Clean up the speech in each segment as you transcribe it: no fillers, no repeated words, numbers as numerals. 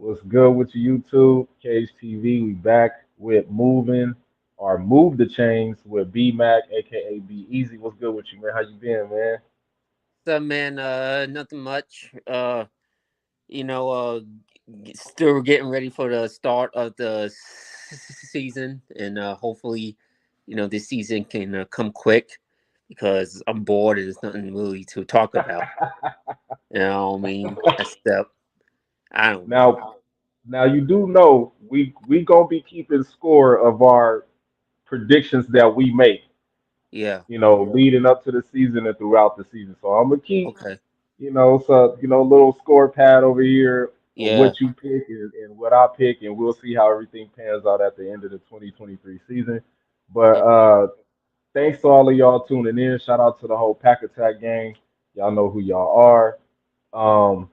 What's good with you, YouTube? KHTV, we back with moving or move the chains with BMac, aka Be Easy. What's good with you, man? How you been, man? So man, nothing much. You know, still getting ready for the start of the season, and hopefully, this season can come quick because I'm bored and there's nothing really to talk about. You know, what I mean, that's the I don't know. Now, now you do know we gonna be keeping score of our predictions that we make. Yeah. Leading up to the season and throughout the season. So I'm gonna keep, Okay. a little score pad over here of Yeah. what you pick and what I pick, and we'll see how everything pans out at the end of the 2023 season. But Yeah. thanks to all of y'all tuning in. Shout out to the whole Pack Attack gang. Y'all know who y'all are. Um,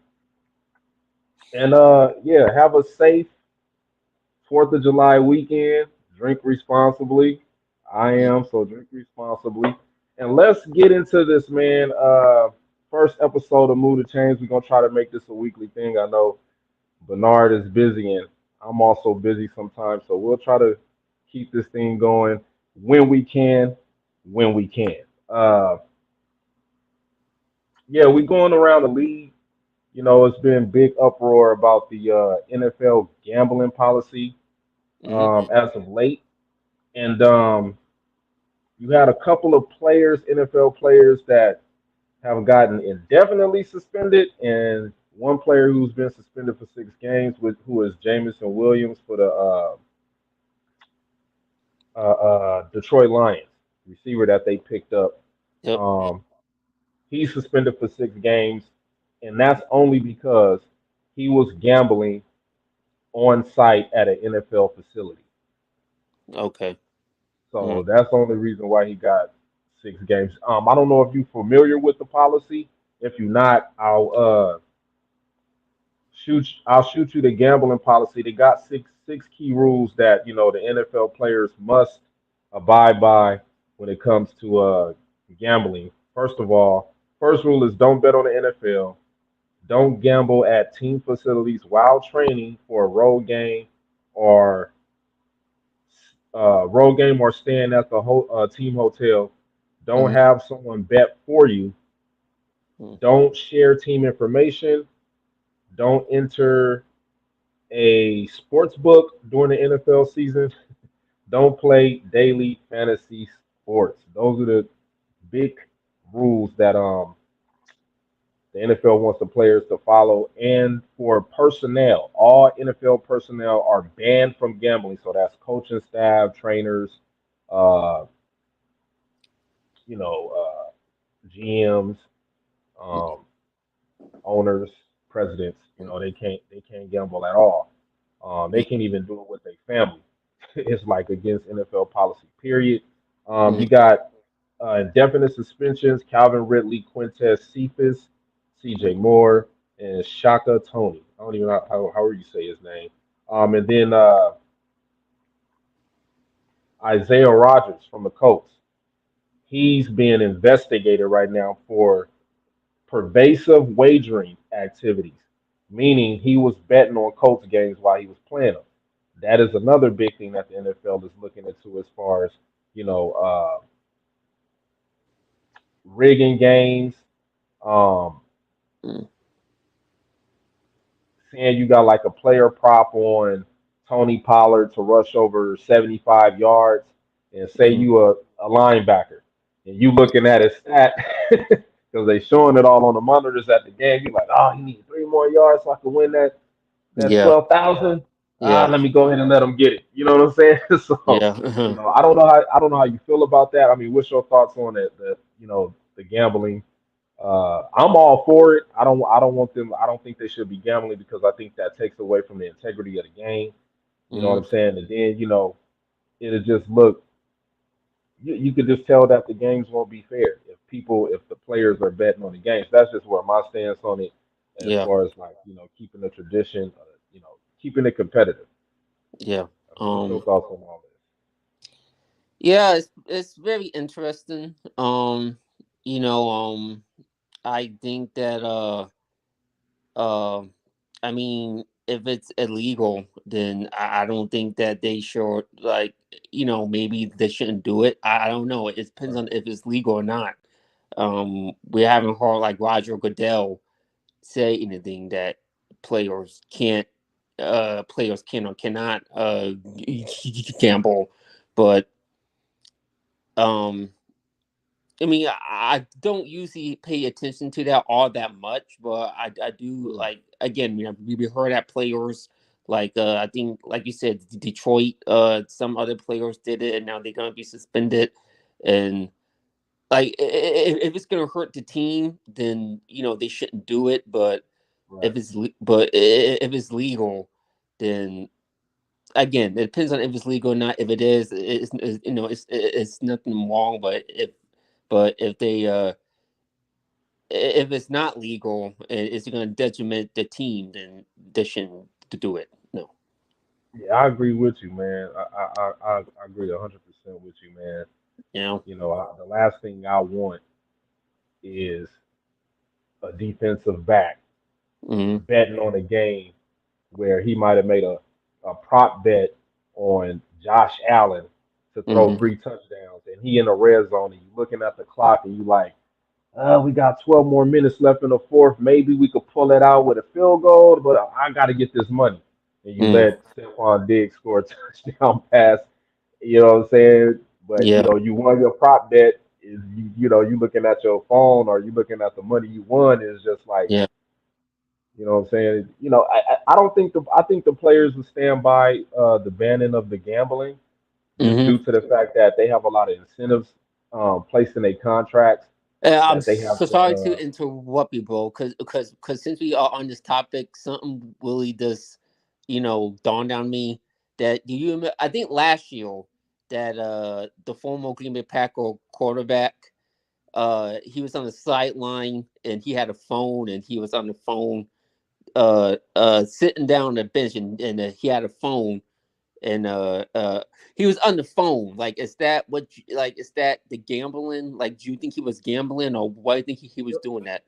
and yeah, have a safe Fourth of July weekend. Drink responsibly. I Mm. am, so drink responsibly. And let's get into this, man. First episode of Move the Chains. We're gonna try to make this a weekly thing. I know Bernard is busy and I'm also busy sometimes, so we'll try to keep this thing going when we can, when we can. Uh, yeah, we going around the league. It's been big uproar about the NFL gambling policy Mm. as of late. And you had a couple of players, NFL players, that have gotten indefinitely suspended, and one player who's been suspended for 6 games, who is Jamison Williams for the Detroit Lions receiver that they picked up. Yep. Um, he's suspended for 6 games, and that's only because he was gambling on site at an NFL facility. Okay. Mm. So that's the only reason why he got 6 games. I don't know if you're familiar with the policy. If you're not, I'll shoot you the gambling policy. They got six key rules that the NFL players must abide by when it comes to gambling. First of all, first rule is don't bet on the NFL. Don't gamble at team facilities while training for a or road game or staying at the team hotel. Don't Mm. have someone bet for you. Mm. Don't share team information. Don't enter a sports book during the NFL season. Don't play daily fantasy sports. Those are the big rules that the NFL wants the players to follow. And for personnel, all NFL personnel are banned from gambling. So that's coaching staff, trainers, uh, GMs, Mm. um, owners, presidents. They can't gamble at all. They Yeah. can't even do it with their family. It's like against NFL policy. Period. Mm. You got indefinite suspensions: Calvin Ridley, Quintez Cephas, C.J. Mm. Moore, and Shaka Tony. I don't even know how you say his name. And then Isaiah Rodgers from the Colts. He's being investigated right now for pervasive wagering activities, meaning he was betting on Colts games while he was playing them. That is another big thing that the NFL is looking into as far as you know rigging games. Um, Mm. Saying you got like a player prop on Tony Pollard to rush over 75 yards, and say Mm. you a linebacker, and you looking at his stat because they showing it all on the monitors at the game. You're like, oh, he needs 3 more yards so I can win that Yeah. 12,000. Yeah. Let me go ahead and let him get it. You know what I'm saying? So, Yeah. I don't know how you feel about that. I mean, what's your thoughts on it? The gambling. I'm all for it. I don't want them. I don't think they should be gambling because I think that takes away from the integrity of the game. You know what Mm. I'm saying? And then it'll just look. You could just tell that the games won't be fair if the players are betting on the games. That's just where my stance on it, as Yeah. far as like keeping the tradition, keeping it competitive. Yeah. What's your Um. thoughts on all Yeah. It's very interesting. You know. I think that. Uh. I mean. if it's illegal, then I don't think that they should, like, maybe they shouldn't do it. I don't know. It depends Right. on if it's legal or not. We haven't heard like Roger Goodell say anything that players can't players can or cannot gamble, but um I mean, I don't usually pay attention to that all that much, but I do, Yeah. like, again, we heard that players, like, I think, like you said, Detroit, some other players did it, and now they're gonna be suspended. And like, if it's gonna hurt the team, then they shouldn't do it. But Right. if it's legal, then again, it depends on if it's legal or not. If it is, it's nothing wrong. But if it's not legal and it's going to detriment the team, then they shouldn't to do it. No, Yeah, I agree with you, man. I agree 100% with you, man. you know. The last thing I want is a defensive back Hmm. betting on a game where he might have made a prop bet on Josh Allen to throw Hmm. 3 touchdowns, and he in the red zone, and you looking at the clock, and you like, we got 12 more minutes left in the fourth. Maybe we could pull it out with a field goal, but I got to get this money. And you Mm. let Stephon Diggs score a touchdown pass. You know what I'm saying? But Yeah, you won your prop bet. Is you looking at your phone or you looking at the money you won is just like, yeah. what I'm saying. I don't think I think the players will stand by the banning of the gambling just Hmm. due to the fact that they have a lot of incentives placed in their contracts I'm that they have so to. sorry to interrupt you, bro. Because since we are on this topic, something really just dawned on me. That do you remember? I think last year that the former Green Bay Packer quarterback, he was on the sideline and he had a phone, and he was on the phone sitting down on the bench, and he had a phone, and he was on the phone. Like, is that is that the gambling? Like, do you think he was gambling, or why do you think he was doing that?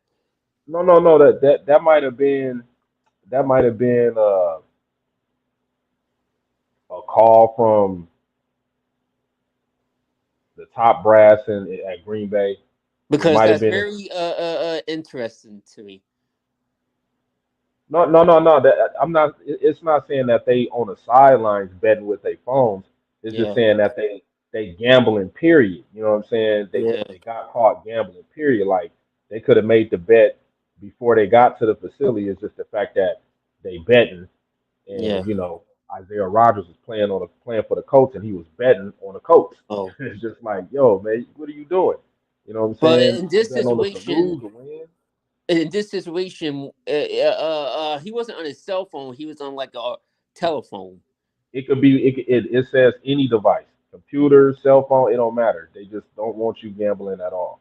No, no, no. That might have been a call from the top brass at Green Bay. It Because might have that's been very interesting to me. no, no, no, no. That I'm not. It's not saying that they on the sidelines betting with their phones. It's just Yeah, saying that they gambling. Period. You know what I'm saying? yeah, They got caught gambling. Period. Like they could have made the bet before they got to the facility. It's just the fact that they betting. yeah. And Isaiah Rogers was playing for the Colts, and he was betting on the Colts. Oh, It's just like, yo, man, what are you doing? You know what I'm but saying? You betting on us to lose or win? he wasn't on his cell phone. He was on like a telephone. It could be. It says any device, computer, cell phone. It don't matter. They just don't want you gambling at all.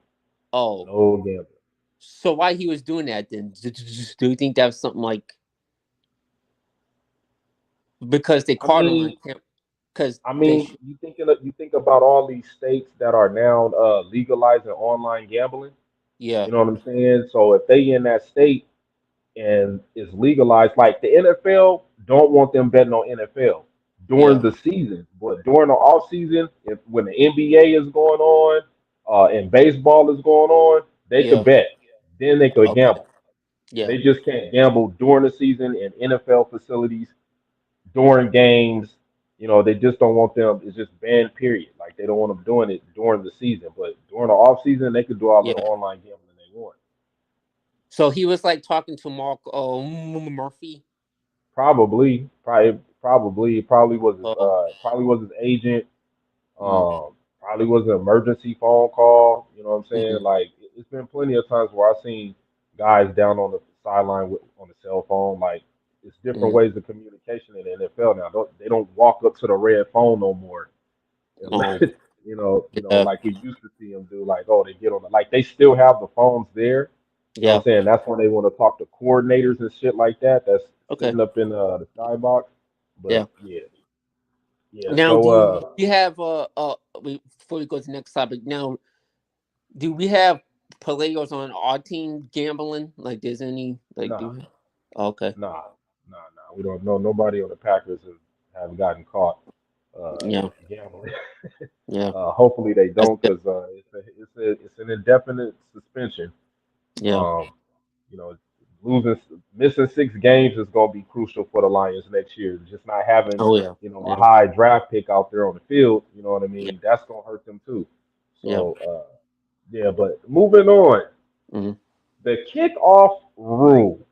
Oh, No gambling. so why he was doing that then? Do you think that was something like because they I caught him on mean, camera? Because I mean, you think about all these states that are now legalizing online gambling. yeah, You know what I'm saying? So if they in that state and is legalized. Like the NFL don't want them betting on NFL during yeah, the season, but during the off season, if when the NBA is going on, and baseball is going on, they could yeah. bet. Then they could Okay, gamble. yeah, They just can't gamble during the season in NFL facilities during games. They just don't want them. It's just banned. Period. Like they don't want them doing it during the season, but during the off season, they could do all of the yeah. online gambling they want. So he was like talking to Mark Murphy. Probably was his Oh, agent. mm, Probably was an emergency phone call. You know what I'm saying? mm, Like it's been plenty of times where I've seen guys down on the sideline on the cell phone. Like it's different mm. ways of communication in the NFL now. They don't walk up to the red phone no more and let Oh, yeah, like we used to see them do. Like they get on the like they still have the phones there. You know what yeah. I'm saying? That's when they want to talk to coordinators and shit like that. That's Okay, sitting up in the skybox. yeah. But yeah, yeah. Now, So do you have before we go to the next topic? Now, do we have players on our team gambling? Like, there's any like nah, do? Okay. nah, nah, nah. We don't know. Nobody on the Packers have gotten caught Yeah, gambling. yeah, Hopefully they that's don't, good. because it's an indefinite suspension. Yeah. Um, you know, losing missing 6 games is going to be crucial for the Lions next year. Just not having Oh yeah. a Yeah. high draft pick out there on the field. You know what I Yeah. mean? That's going to hurt them too. Yeah. So yeah, but moving on, Hmm. the kickoff rule.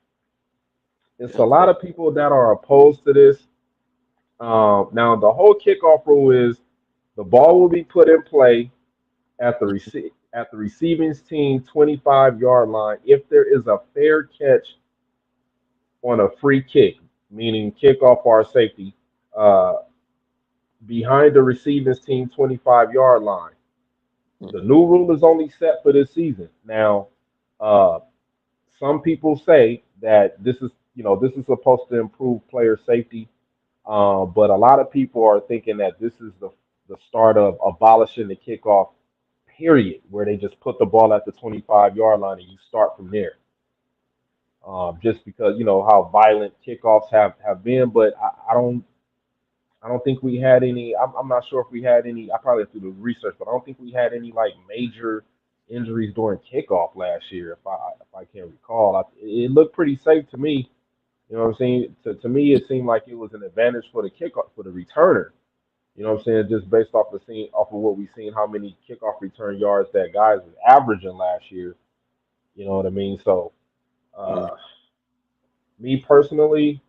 It's a lot Okay. of people that are opposed to this. Now the whole kickoff rule is the ball will be put in play at the receiving team 25-yard line if there is a fair catch on a free kick, meaning kickoff or safety, uh, behind the receiving team 25-yard line. The Hmm. new rule is only set for this season. Now, uh, some people say that this is supposed to improve player safety, but a lot of people are thinking that this is the start of abolishing the kickoff period, where they just put the ball at the 25-yard line and you start from there. Just because how violent kickoffs have been, but I don't think we had any. I'm not sure if we had any. I probably have to do research, but I don't think we had any like major injuries during kickoff last year. If I can recall, it looked pretty safe to me. You know what I'm saying? To me, it seemed like it was an advantage for the kickoff for the returner. You know what I'm saying? Just based off of what we've seen, how many kickoff return yards that guys was averaging last year. You know what I mean? So, Hmm. uh, me personally,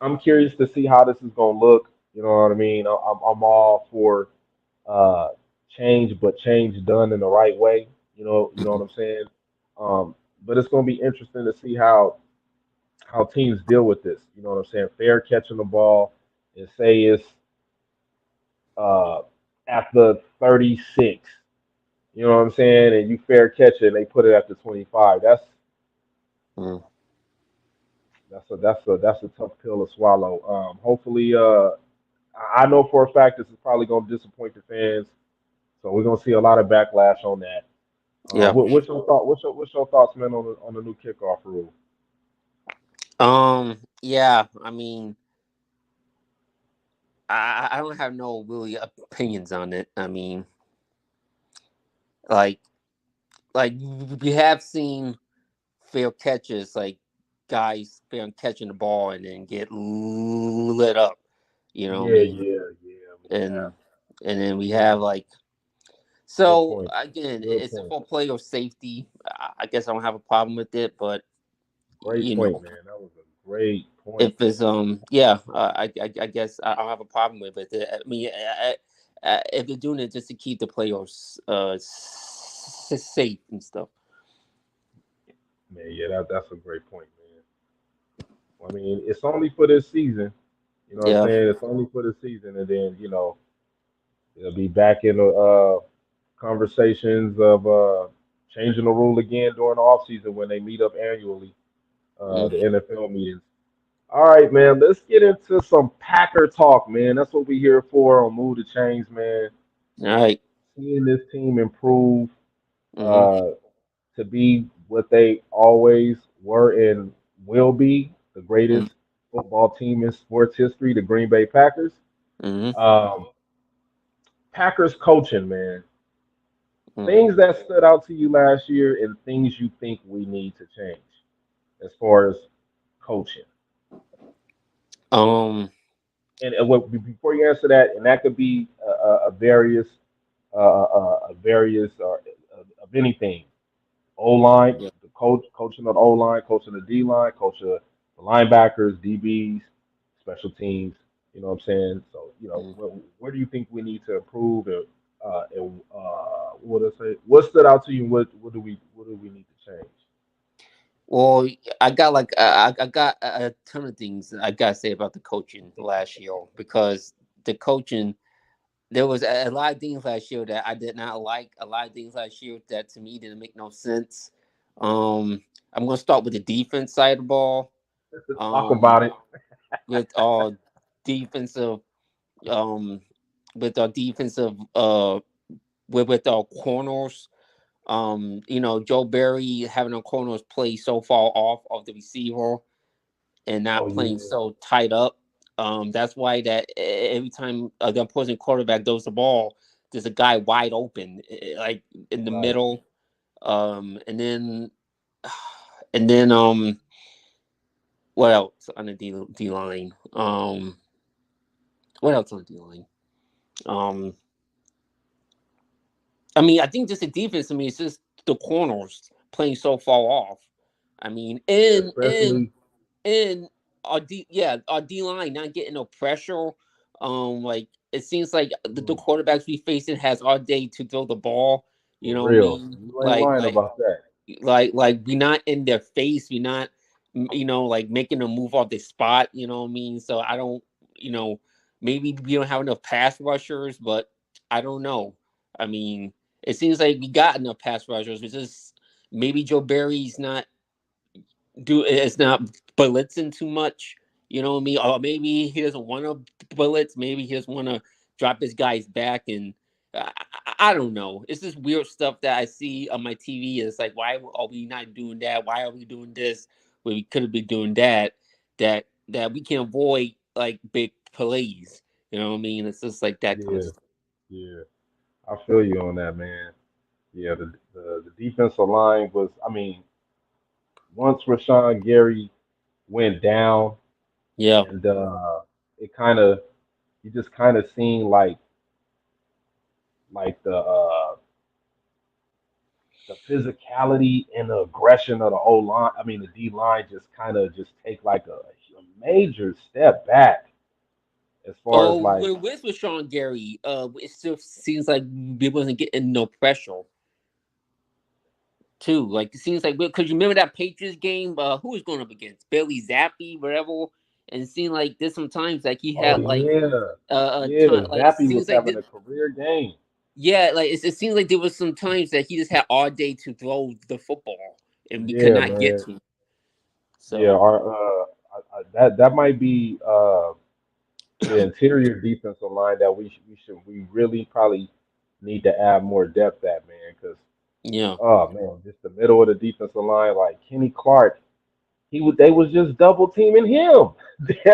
I'm curious to see how this is gonna look. You know what I mean? I'm all for uh, change, but change done in the right way. You know what Hmm. I'm saying? But it's gonna be interesting to see how teams deal with this. You know what I'm saying? Fair catching the ball, and say it's uh, at the 36. You know what I'm saying? And you fair catch it, and they put it at the 25. Hmm. That's a tough pill to swallow. Hopefully, I know for a fact this is probably going to disappoint the fans, so we're going to see a lot of backlash on that. Yeah. What's your thought? What's your thoughts, man, on the new kickoff rule? Yeah. I mean, I don't have no really opinions on it. I mean, like like we have seen fair catches, like guys fair catching the ball and then get lit up. You know what I Yeah, mean? yeah, yeah. We have. And then we have Mm, like, good so point. again, Good it's point. for player safety. I guess I don't have a problem with it, but Great you point, know, man. That was a great point. if it's yeah, I guess I don't have a problem with it. I mean, if they're doing it just to keep the players safe and stuff. Man, yeah, that's a great point, man. I mean, it's only for this season. You know what I'm Yeah. saying? It's only for the season, and then it'll be back in the conversations of changing the rule again during the off season when they meet up annually, Mm. the NFL meetings. All right, man. Let's get into some Packer talk, man. That's what we're here for on Move the Chains, man. All right. Seeing this team improve Mm-hmm. uh, to be what they always were and will be, the greatest football team in sports history, the Green Bay Packers. Mm-hmm. Um, Packers coaching, man. Mm. Things that stood out to you last year and things you think we need to change as far as coaching. Um. Before you answer that, and that could be a various of anything. O line, Yeah. the coaching of the O line, coaching the D line, coaching the linebackers, DBs, special teams. You know what I'm saying? So Mm. where do you think we need to improve, and what I say? What stood out to you? And what do we need to change? Well, I got like I got a ton of things I gotta say about the coaching last year, because the coaching, there was a lot of things last year that I did not like. A lot of things last year that to me didn't make no sense. I'm gonna start with the defense side of the ball. Talk Um, about it. with defensive, um, with our defensive, with our corners. Joe Barry having our corners play so far off of the receiver. and Oh not playing yeah, so tight up. That's why that every time the opposing quarterback throws the ball, there's a guy wide open, like in the right. middle. And then and then what else on the D line? What else on the D line? Um, I mean, I think just the defense. I mean, it's just the corners playing so far off. I mean, Yeah, and especially. and our D line not getting no pressure. Like it seems like the Mm, quarterbacks we facing has our day to throw the ball. You for know what I real, mean? you ain't lying about that. Like we not in their face. We not like making them move off their spot. You know what I mean? So I don't. You know, maybe we don't have enough pass rushers, but I don't know. I mean, it seems like we got enough pass rushers. It's just maybe Joe Barry's not it's not blitzing too much. You know what I mean? Or maybe he doesn't want to blitz. Maybe he just want to drop his guys back. And I don't know. It's just weird stuff that I see on my TV. It's like, why are we not doing that? Why are we doing this? When we could have been doing that. That we can avoid like big plays. You know what I mean? It's just like that kind of Yeah, stuff. yeah, I feel you on that, man. Yeah, the defensive line was. I mean, once Rashawn Gary went down, Yeah. and it kind of you just kind of seen like the physicality and the aggression of the O line. I mean, the D line just kind of just take like a major step back as far as Oh, like, with Sean Gary, it still seems like we wasn't getting no pressure too. Like it seems like because you remember that Patriots game, who was going up against Billy Zappi, whatever, and it seemed like there's sometimes like he oh had like yeah, a yeah, time like it Zappy was seems like having a career game. yeah, like it seems like there was some times that he just had all day to throw the football and we could Yeah, not get man. to. Yeah, So our that might be the interior defensive line that we really probably need to add more depth at, man. Because yeah, oh man, just the middle of the defensive line, like Kenny Clark, they was just double teaming him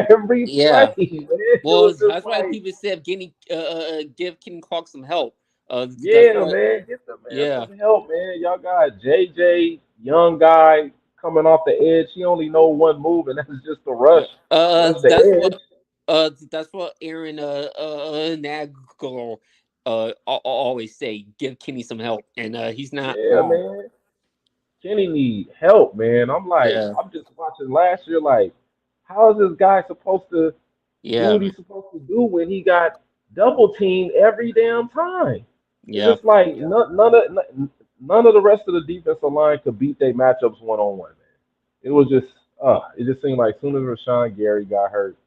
every play, yeah. man. It Well, was just that's why like, people said give Ken Clark some help. That's yeah, what. man, get the man Yeah. some help, man. Y'all got JJ, young guy coming off the edge. He only know one move, and that's just to Yeah. rush the edge. That's what Aaron Nagler always say. Give Kenny some help, and he's not Yeah, wrong. man. Kenny need help, man. Yeah. I'm just watching last year, like, how is this guy supposed to do Yeah, what man. he's supposed to do when he got double teamed every damn time? It's Yeah. just like none of the rest of the defensive line could beat their matchups one on one, man. It just seemed like as soon as Rashawn Gary got hurt,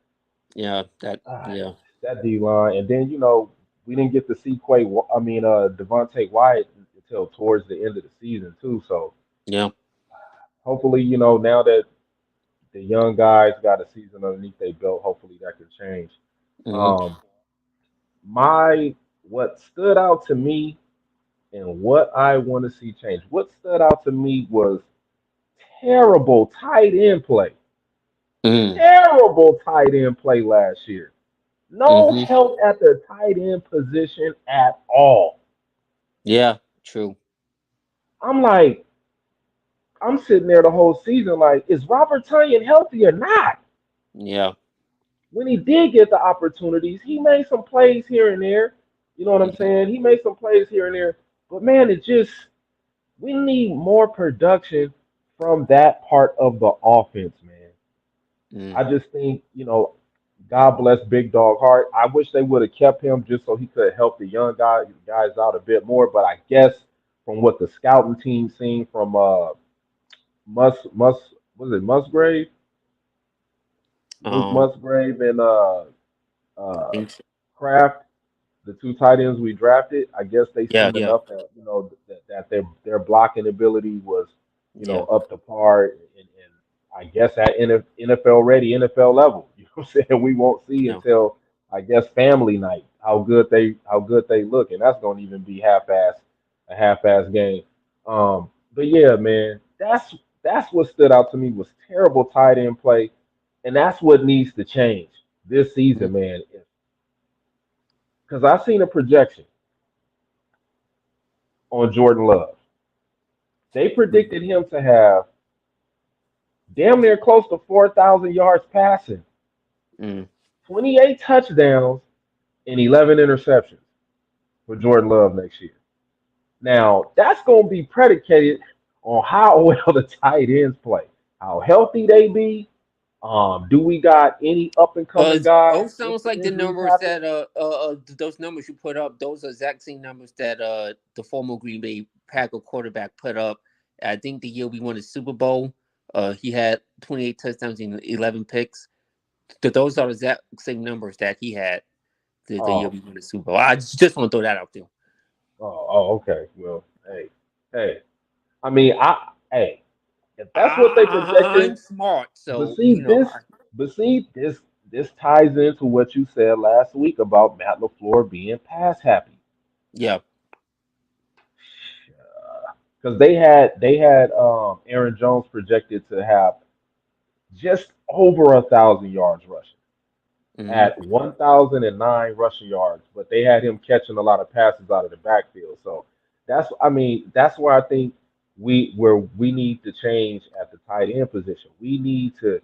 Yeah. That. uh, Yeah. that D line, and then we didn't get to see Devontae Wyatt until towards the end of the season too. So Yeah. hopefully, now that the young guys got a season underneath their belt, hopefully that can change. Hmm. Um, my what stood out to me and what I want to see change. What stood out to me was terrible tight end play. Hmm. Terrible tight end play last year. No Hmm. help at the tight end position at all. Yeah. True. I'm like, I'm sitting there the whole season like, is Robert Tonyan healthy or not? Yeah. When he did get the opportunities, he made some plays here and there. You know what I'm Hmm. saying? He made some plays here and there. But man, we need more production from that part of the offense, man. Mm. I just think, God bless Big Dog Heart. I wish they would have kept him just so he could help the young guys out a bit more. But I guess from what the scouting team seen from was it Musgrave, Luke Um. Musgrave, and I uh, think. So. Kraft, the two tight ends we drafted. I guess they Yeah. seen Yeah. enough that that their blocking ability was Yeah. up to par, and I guess at NFL ready NFL level. You know what I'm saying? We won't see Yeah. until I guess family night how good they look, and that's gonna even be a half ass game. But yeah, man, that's what stood out to me was terrible tight end play. And that's what needs to change this season, man. Because I seen a projection on Jordan Love. They predicted him to have damn near close to 4,000 yards passing, Mm. 28 touchdowns, and 11 interceptions for Jordan Love next year. Now, that's going to be predicated on how well the tight ends play, how healthy they be. Do we got any up and coming guys Those if sounds the like the injuries numbers happen? that those numbers you put up. Those are exact same numbers that the former Green Bay Packer quarterback put up. I think the year we won the Super Bowl, he had 28 touchdowns and 11 picks. Those are the exact same numbers that he had the year Oh, we won the Super Bowl. I just want to throw that out there. okay. Well, hey. I mean, hey, if that's what they I'm projecting, smart, but so see this, this ties into what you said last week about Matt LaFleur being pass happy. yeah. Because they had Aaron Jones projected to have just over 1,000 yards rushing Hmm. at 1,009 rushing yards, but they had him catching a lot of passes out of the backfield. So that's where I think we need to change at the tight end position. We need to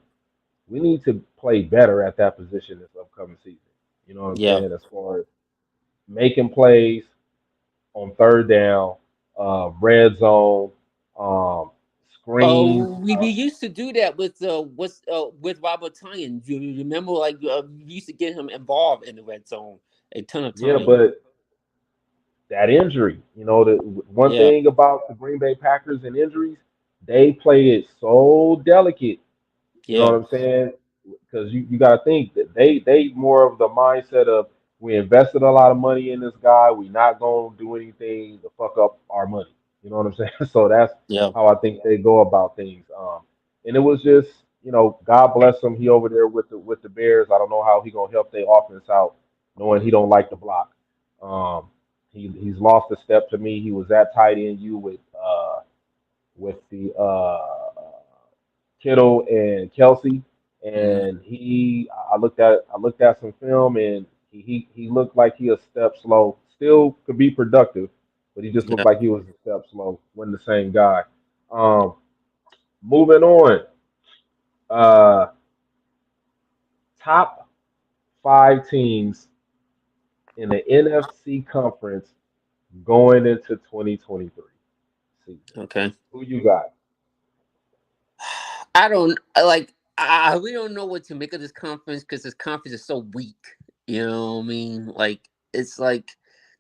play better at that position this upcoming season. You know what I'm Yeah. saying? As far as making plays on third down, red zone, um, screens. We used to do that with Robert Tyan. You remember, like we used to get him involved in the red zone a ton of Yeah, time. but that injury, the one Yeah, thing about the Green Bay Packers and injuries, they play it so delicate. You know yeah, what I'm saying? Because you got to think that they more of the mindset of we invested a lot of money in this guy. We not gonna do anything to fuck up our money. You know what I'm saying? So that's yeah, how I think they go about things. And it was just God bless him. He over there with the Bears. I don't know how he gonna help their offense out, knowing he don't like the block. Um, he's lost a step to me. He was at tight end you with the Kittle and Kelsey, mm, and I looked at some film, and he looked like he a step slow. Still could be productive, but he just looked yeah. like he was a step slow. Wasn't the same guy. Um, moving on. Uh, top five teams in the NFC conference going into 2023 season. Okay. Who you got? I don't like. I really don't know what to make of this conference because this conference is so weak. You know what I mean? Like it's like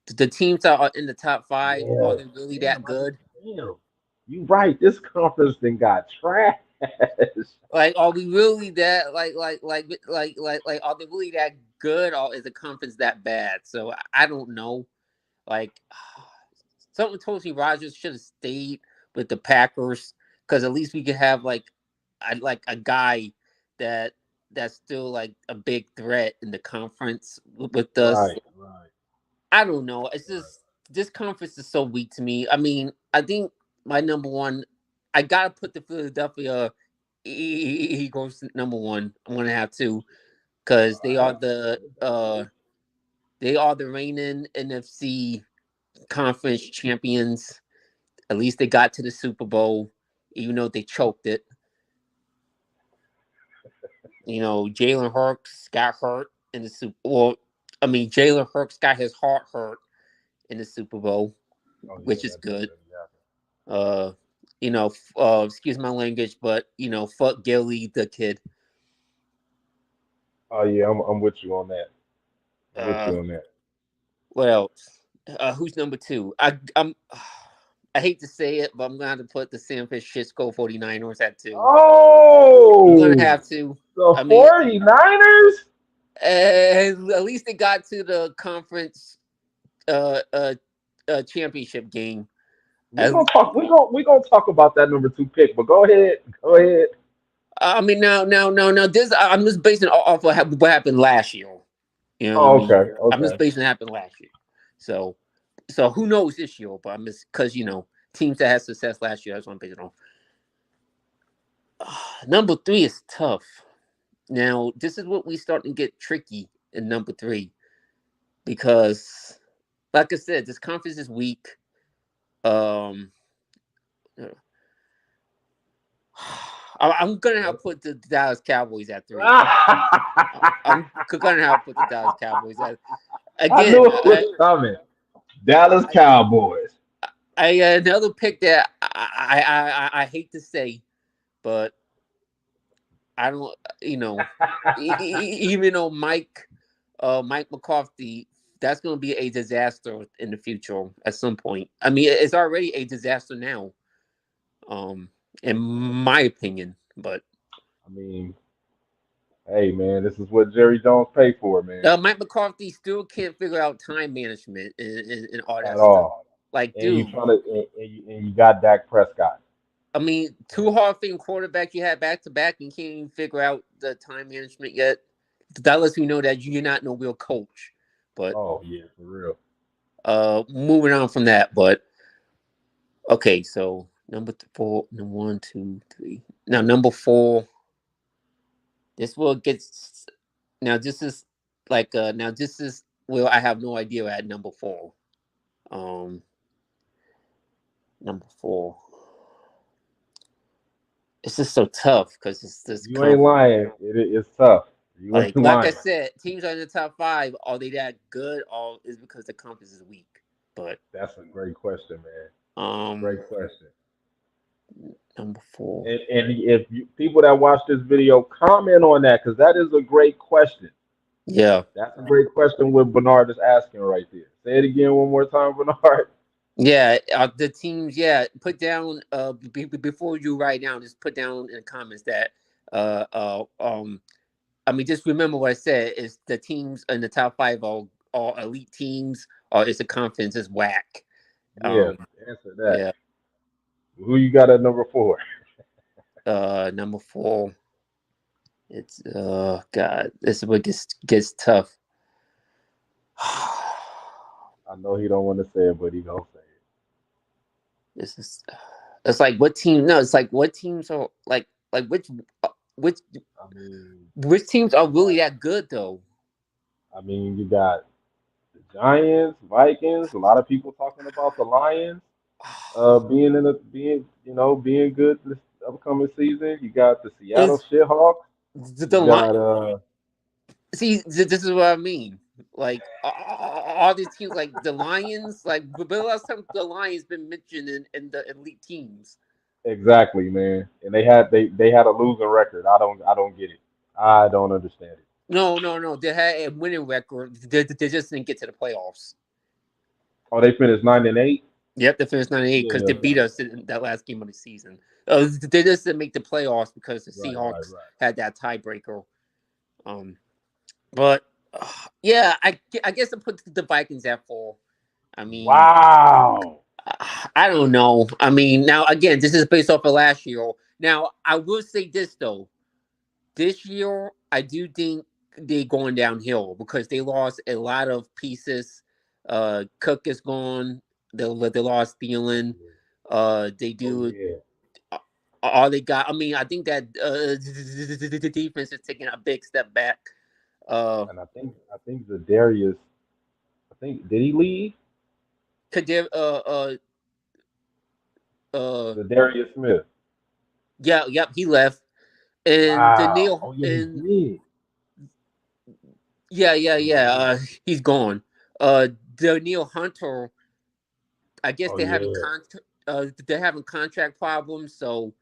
the teams that are in the top five are Yeah, they really that damn, good? damn. You right. This conference then got trash. Like, are we really that are they really that good, or is the conference that bad? So I don't know. Like, something tells me Rodgers should have stayed with the Packers because at least we could have like a guy that that's still like a big threat in the conference with us. Right, right, I don't know. It's right. just this conference is so weak to me. I mean, I think my number one, I gotta put the Philadelphia Eagles number one. I'm gonna have to because All they are the reigning NFC conference champions. At least they got to the Super Bowl, even though they choked it. Jalen Hurts got hurt in the Super. Well, I mean, Jalen Hurts got his heart hurt in the Super Bowl, Oh yeah, which is that did good. really happen. Uh, excuse my language, but fuck Gilly the kid. Oh yeah, I'm with you on that. I'm with Uh, you on that. what else? Who's number two? I hate to say it, but I'm gonna have to put the San Francisco 49ers at two. I'm gonna Oh, have to. the I mean, 49ers? at least they got to the conference uh, uh, championship game. As, We gonna talk about that number two pick, but go ahead. Go ahead. I mean, no. This I'm just basing it off of what happened last year. You know what I Oh, mean? okay, I'm just okay. basing it happened last year. So, so who knows this year? But I'm just because teams that had success last year. That's what I'm basing it on. Number three is tough. Now this is what we starting to get tricky in number 3 because, like I said, this conference is weak. Um, I'm gonna have to put the Dallas Cowboys at 3. I'm gonna have to put the Dallas Cowboys at I again. knew it was coming. Dallas Cowboys. Another pick that I hate to say, but I don't. Even though Mike McCarthy, that's going to be a disaster in the future at some point. I mean, it's already a disaster now, in my opinion. But I mean, hey man, this is what Jerry Jones paid for, man. Mike McCarthy still can't figure out time management and all that At stuff. all. Like, And you dude, trying to and you got Dak Prescott. I mean, two Hall of Fame quarterbacks you had back to back and can't even figure out the time management yet. That lets me know that you're not no real coach. But Oh yeah, for real. moving on from that. But okay, so number 4, number 1, 2, 3. Now number 4. This will get. Now this is like now this is well I have no idea at number 4. Um, number 4. It's just so tough because it's this You ain't conference. lying. It's tough. You ain't Like I lying. said, teams are in the top 5. Are they that good? Or is because the conference is weak? But That's a great question, man. um, Great question. number 4. And if you, people that watch this video comment on that, because that is a great question. Yeah. That's a great question. What Bernard is asking right there. Say it again one more time, Bernard. Yeah, the teams. Yeah, put down before you write down. Just put down in the comments that uh uh um. I mean, just remember what I said. Is the teams in the top 5 all elite teams, or is the conference is whack? Yeah, Um, answer that. yeah. Who you got at number 4? Number 4. It's God. This is what gets tough. I know he don't want to say it, but he gonna say it. This is. It's like what team? No, it's like what teams are like which I mean, which teams are you really got. that good though. You got the Giants, Vikings. A lot of people talking about the Lions. Being good this upcoming season. You got the Seattle Is Seahawks. the You line? got See, this is what I mean. Like all these teams, like the Lions, like but the last time the Lions been mentioned in the elite teams. exactly, man. And they had a losing record. I don't get it. I don't understand it. No, no, no. They had a winning record. They just didn't get to the playoffs. Oh, they finished 9-8. Yep, they finished 98 because Yeah, they beat us in that last game of the season. They just didn't make the playoffs because the right, right, Seahawks right. had that tiebreaker. Um, but yeah, I guess I put the Vikings at 4. I mean, Wow. I don't know. I mean, now again, this is based off of last year. Now, I will say this though. This year, I do think they're going downhill because they lost a lot of pieces. Cook is gone. They lost Thielen. They Oh do yeah. all they got. I mean, I think that the defense is taking a big step back. Uh, And I think the Darius. I think did he leave? Kadir, uh, The Darius Smith. yeah, yep, he left, and Wow. Daniil, Oh yeah, he and did. yeah, yeah, He yeah. did. He's gone. Daniil Hunter. I guess Oh yeah. they're having contract problems, so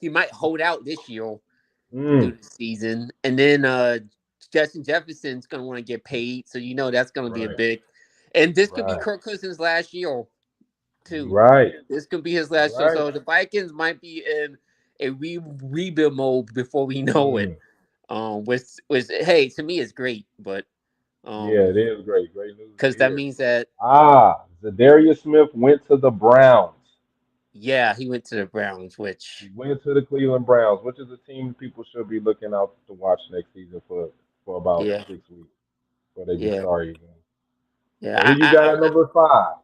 he might hold out this year through Mm. the season, and then Justin Jefferson's gonna want to get paid, so that's gonna be a Right. big. And this could be Right. Kirk Cousins' last year You too. right. This could be his You last year, right. so the Vikings might be in a rebuild mode before we know it. Mm. Which hey, to me is great, but Yeah, um, it is great. Great news to because that hear. means that Zadarius Smith went to the Browns. yeah, he went to the Browns, He which went to the Cleveland Browns, which is a team people should be looking out to watch next season for about yeah, 6 weeks before they get yeah, started again. yeah, So who you got at number 5?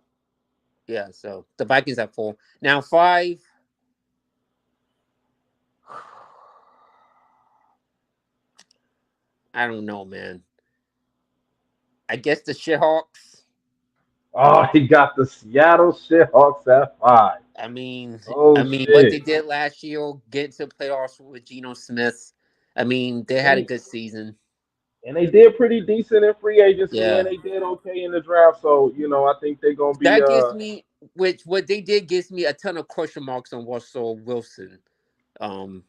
yeah. So the Vikings have 4 now. 5. I don't know, man. I guess the Seahawks. Oh, he got the Seattle Seahawks at 5. I mean, Oh what they shit. did last year, get to the playoffs with Geno Smith. I mean, they had a And good season. they did pretty decent in free agency, and Yeah, they did okay in the draft. So I think they're gonna be that gives me, which what they did gives me a ton of question marks on Russell Wilson, um,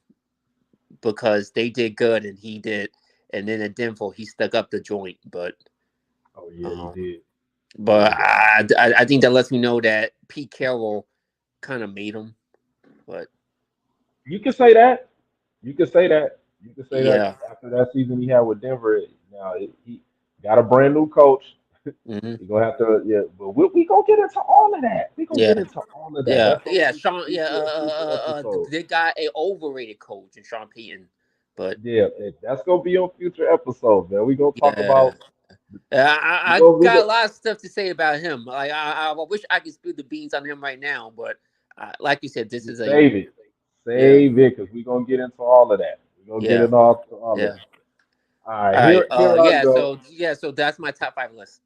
because they did good and he did, and then at Denver he stuck up the joint, oh yeah, he um, did. He but did. I think that lets me know that Pete Carroll kind of made him, but You can say that. You can say that. You can say that yeah, after that season he had with Denver. Now he got a brand new coach. hmm You're gonna have to, yeah, but we gonna get into all of that. We gonna get yeah. into all of that. Yeah, That's gonna yeah, be Sean. Yeah, a future episode. they got a overrated coach in Sean Payton, but Yeah, that's gonna be on future episodes, man. We gonna talk yeah, about I we got a go lot of stuff to say about him. Like I wish I could spill the beans on him right now, but like you said, this is a save it, yeah, because we gonna get into all of that. We gonna get yeah, into all of yeah. that. All right, All right, here I go. so that's my top five list.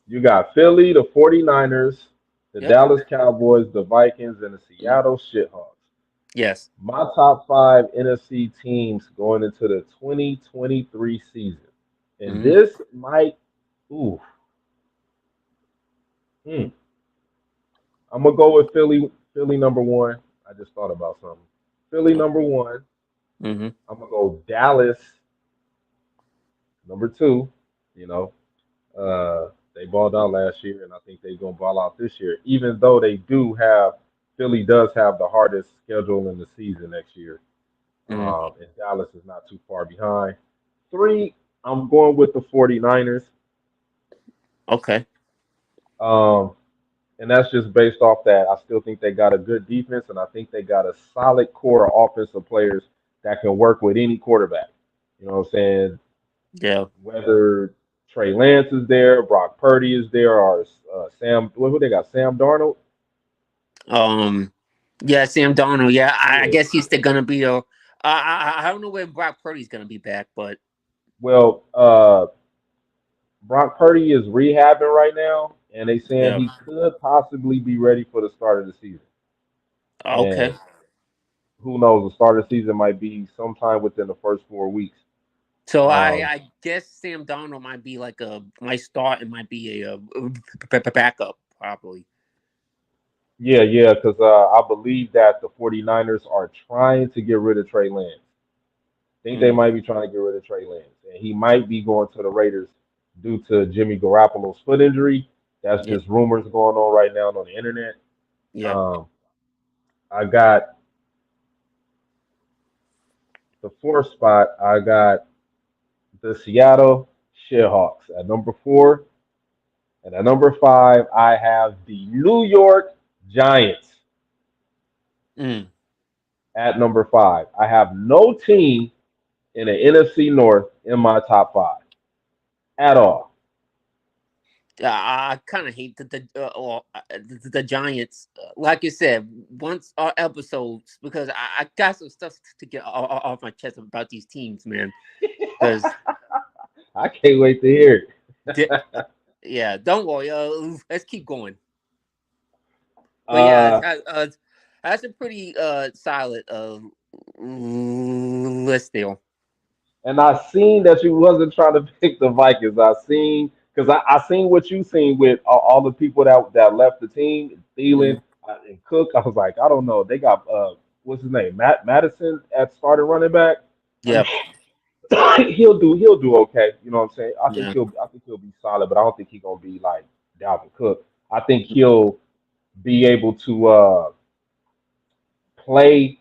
You got Philly, the 49ers, the Yep. Dallas Cowboys, the Vikings, and the Mm. Seattle Shithawks. Yes. My top 5 NFC teams going into the 2023 season. And Mm. this might, ooh, hmm, I'm gonna go with Philly. Philly number one. I just thought about something. Philly number one. Mm-hmm. I'm gonna go Dallas number two. You know, they balled out last year, and I think they're gonna ball out this year. Even though Philly does have the hardest schedule in the season next year, Mm. and Dallas is not too far behind. Three, I'm going with the 49ers. Okay. Um, and that's just based off that. I still think they got a good defense, and I think they got a solid core of offensive players that can work with any quarterback. You know what I'm saying? Yeah. Whether Trey Lance is there, Brock Purdy is there, or Sam, who they got? Sam Darnold. Um. Yeah, Sam Donald. Yeah, I Yeah. guess he's still gonna be a. I don't know when Brock Purdy's gonna be back, but Well, Brock Purdy is rehabbing right now, and they saying yeah. he could possibly be ready for the start of the season. Okay. And who knows? The start of the season might be sometime within the first 4 weeks. So Um, I guess Sam Donald might be like a might start and might be a backup probably. Yeah, yeah, because I believe that the 49ers are trying to get rid of Trey Lance. I think they Mm. might be trying to get rid of Trey Lance. And he might be going to the Raiders due to Jimmy Garoppolo's foot injury. That's Yeah. just rumors going on right now on the internet. Yeah. Um, I got the fourth spot. I got the Seattle Seahawks at number 4. And at number 5, I have the New York Giants Mm. at number 5. I have no team in the NFC North in my top 5 at all. I kind of hate the Giants. Like you said, once our episodes because I got some stuff to get off my chest about these teams, man. Because I can't wait to hear it. yeah, don't worry. Let's keep going. But yeah, uh, that's a pretty solid list there. and I seen that you wasn't trying to pick the Vikings. I seen because I seen what you seen with all the people that left the team, Thielen Mm, and Cook. I was like, I don't know. They got what's his name, Matt Madison at starting running back. I yeah, mean, he'll do okay. You know what I'm saying? yeah, I think he'll be solid, but I don't think he's gonna be like Dalvin Cook. I think he'll be able to play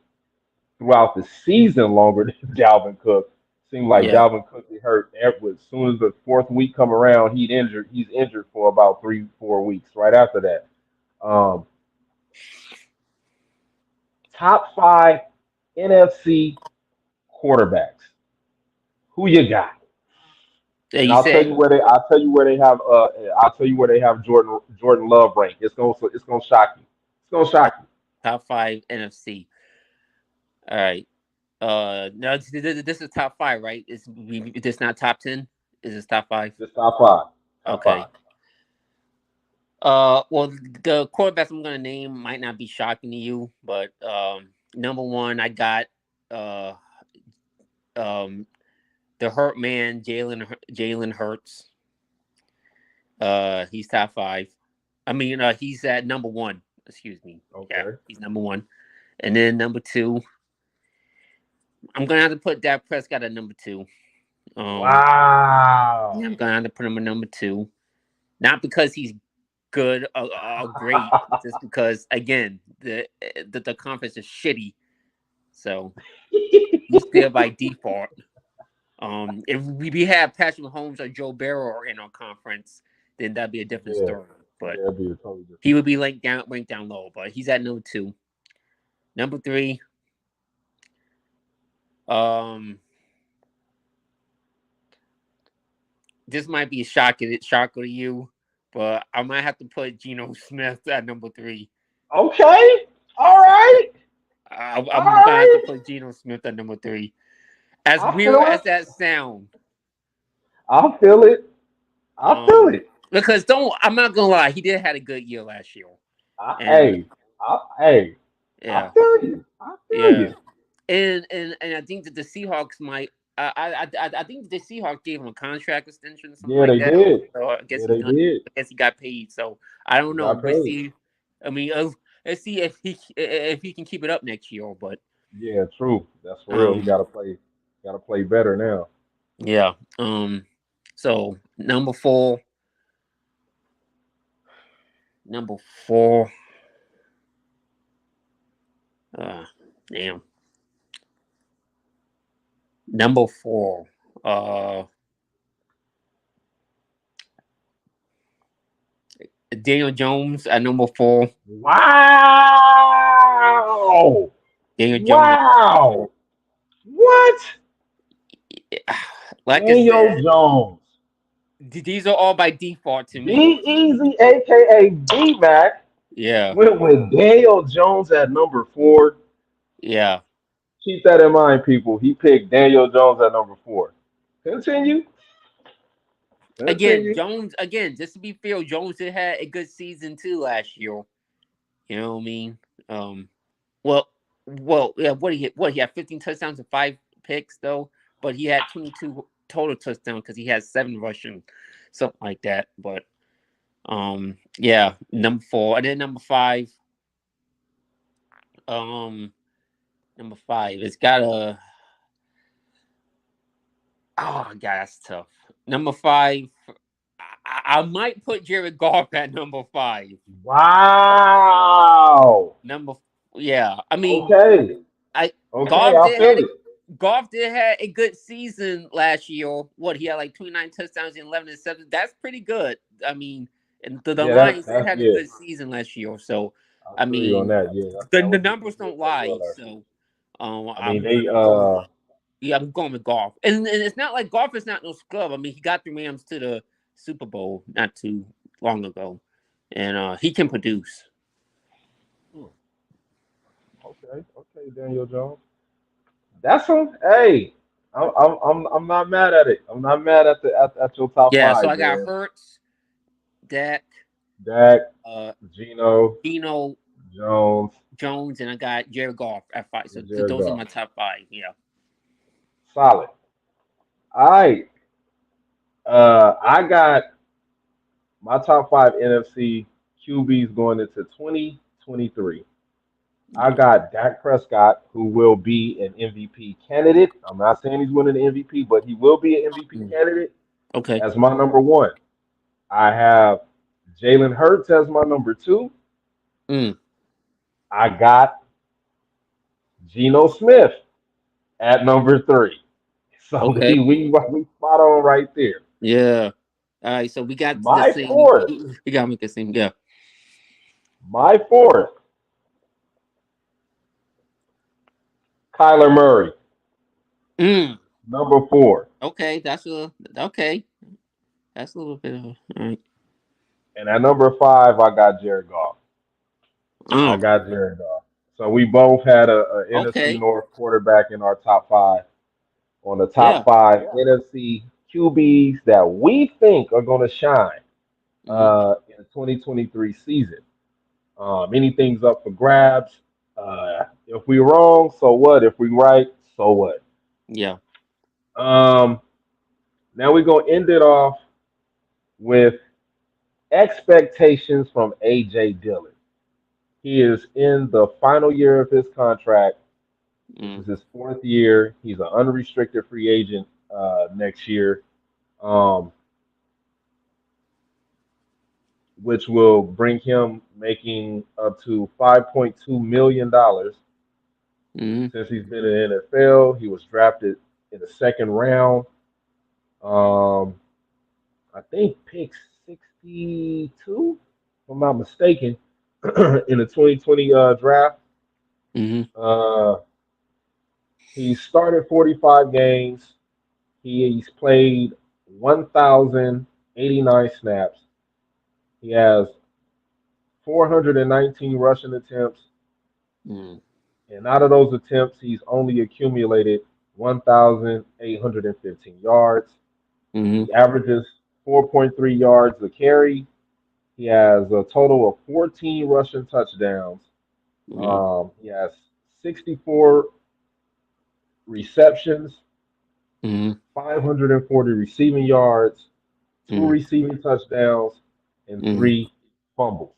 throughout the season longer than Dalvin Cook. Seemed like yeah. Dalvin Cook get hurt as soon as the fourth week come around. He's injured for about 3-4 weeks. Right after that, um, top 5 NFC quarterbacks. Who you got? Yeah, And you said I'll tell you where they have Jordan Love rank. It's gonna shock you. It's gonna top, shock you. top five NFC. All right. No, this is top five, right? This not top 10. Is this top five? Just top five. Top Okay. five. Well, the quarterbacks I'm gonna name might not be shocking to you, but number one, I got uh um the hurt man, Jalen Hurts. He's top five. I mean, he's at number one. Excuse me. Yeah, Okay. he's number one. And then number two, I'm gonna have to put Dak Prescott at number two. Yeah, Wow. I'm gonna have to put him at number two. Not because he's good or great, just because again the conference is shitty. So he's there by default. If we had Patrick Mahomes or Joe Burrow in our conference, then that'd be a different Yeah. story. But Yeah, it'd be totally different. he would be ranked down low. But he's at number two. Number three. This might be a shocker to you, but I might have to put Geno Smith at number three. Okay. All right. I'm All gonna have to right. put Geno Smith at number three. As I weird feel as it. that sound, I feel it. I feel um, it. because I'm not gonna lie, he did had a good year last year, and Hey. Hey. I yeah, feel you. I feel yeah, you. and I think that the Seahawks might. I think the Seahawks gave him a contract extension or something Yeah, like they that. did. So I guess Yeah, he's they gonna. did. I guess he got paid. So I don't They know. got Let's paid. see. I mean, let's see if he can keep it up next year. But Yeah, true. That's for real. He um, gotta play. Gotta play better now. yeah. So number four. Uh, damn. Number four. Uh, Daniel Jones at number four. Wow. Daniel Jones. Wow. What? Like I Daniel said, Jones. these are all by default to Be me. Easy, aka BMac, Yeah, went with Daniel Jones at number four. yeah. Keep that in mind, people. He picked Daniel Jones at number four. Continue. Again, Continue. Jones. Again, just to be fair, Jones had a good season too last year. You know what I mean? Um, well, yeah. What he had 15 touchdowns and 5 picks though, but he had 22 total touchdowns because he had 7 rushing, something like that. But yeah, number four, and then number five. Um, number five. It's got a. Oh god, that's tough. Number five. I might put Jared Goff at number five. Wow. Number, yeah. I mean, Okay. I Okay, Goff I did feel had it. a good season last year. What he had like 29 touchdowns and 11 interceptions. That's pretty good. I mean, and the Yeah, Lions did that's had a yeah. good season last year. So, I I feel you on mean, that. Yeah, the, that the was a numbers they did don't play well lie. last year. So, I mean, I'm they going. Yeah, I'm going with Goff, and it's not like Goff is not no scrub. I mean, he got the Rams to the Super Bowl not too long ago, and he can produce. hmm, okay, Daniel Jones. That's him. Hey, I'm not mad at it. I'm not mad at at your top Yeah, so five, I got man. Hurts, Dak, Dak, uh, Gino, Geno, Jones, Jones, and I got Jared Goff at five. So and Jared those are Goff. my top five. Yeah. Solid. All right. I got my top five NFC QBs going into 2023. I got Dak Prescott, who will be an MVP candidate. I'm not saying he's winning the MVP, but he will be an MVP Mm. candidate Okay. as my number one. I have Jalen Hurts as my number two. Mm. I got Geno Smith at number three. So Okay. we spot on right there. Yeah. All right. So we got the My same. fourth, We got to make the same. Yeah. my fourth, Kyler Murray, Mm. number four. Okay. Okay. That's a little bit of all right. And at number five, I got Jared Goff. I Oh. got Jared Goff. So we both had a NFC Okay. North quarterback in our top five. On the top Yeah. five NFC QBs that we think are going to shine Hmm. in the 2023 season. Anything's up for grabs. If we wrong, so what? If we right, so what? Yeah. Um, Now we're gonna end it off with expectations from AJ Dillon. He is in the final year of his contract. This Mm. is his fourth year. He's an unrestricted free agent next year, um, which will bring him making up to $5.2 million Mm. since he's been in the NFL. He was drafted in the second round. Um, I think pick 62, if I'm not mistaken, in the 2020 draft. Mm. Uh, he started 45 games. He's played 1,089 snaps. He has 419 rushing attempts, Mm. and out of those attempts, he's only accumulated 1,815 yards. Mm. He averages 4.3 yards a carry. He has a total of 14 rushing touchdowns. Mm. He has 64 receptions, Mm. 540 receiving yards, two Mm. receiving touchdowns, and Mm. three fumbles.